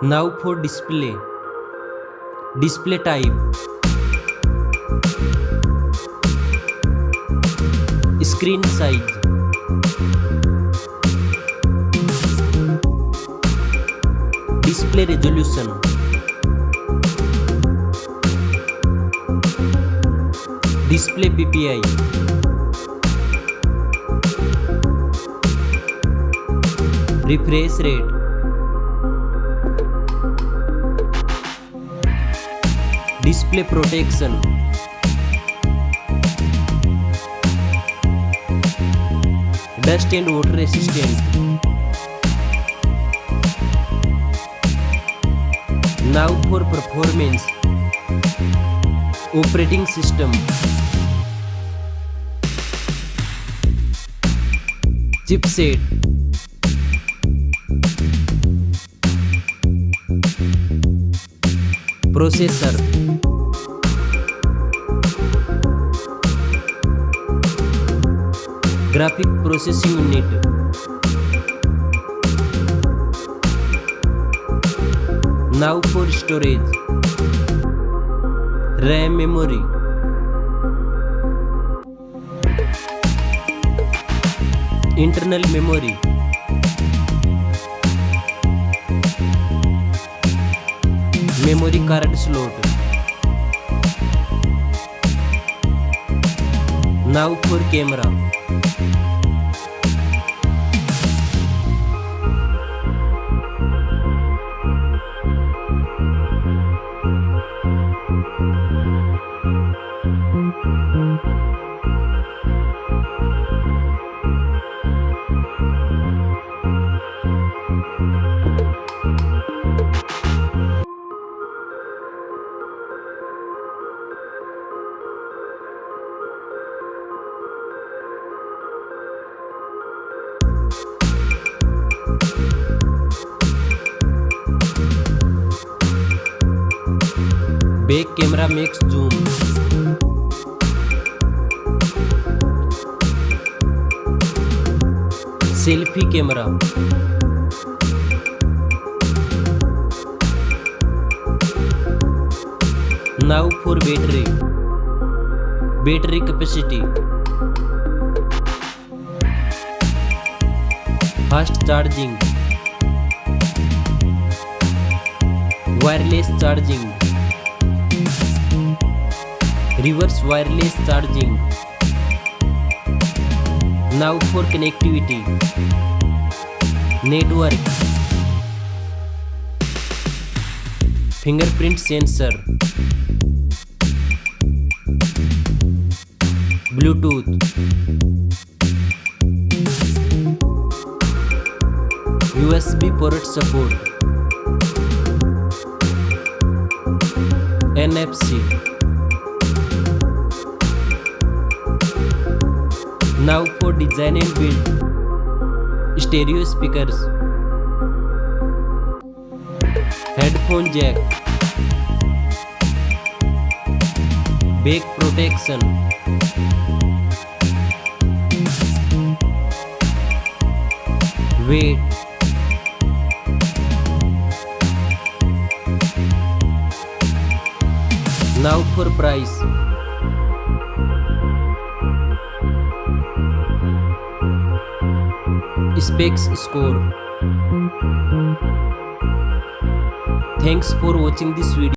Now for display. Display type. Screen size. Display resolution. Display PPI. Refresh rate. Display protection. Dust and water resistant. Now for performance. Operating system. Chipset. Processor. Graphic processing unit. Now for storage. RAM memory. Internal memory. Memory card slot. Now for camera. Back camera makes zoom. Selfie camera. Now for battery. Battery capacity. Fast charging. Wireless charging. Reverse wireless charging. Now for connectivity. Network. Fingerprint sensor. Bluetooth. USB port support. NFC. Now for design and build. Stereo speakers. Headphone jack. Back protection. Weight. Now for price. Specs score. Thanks for watching this video.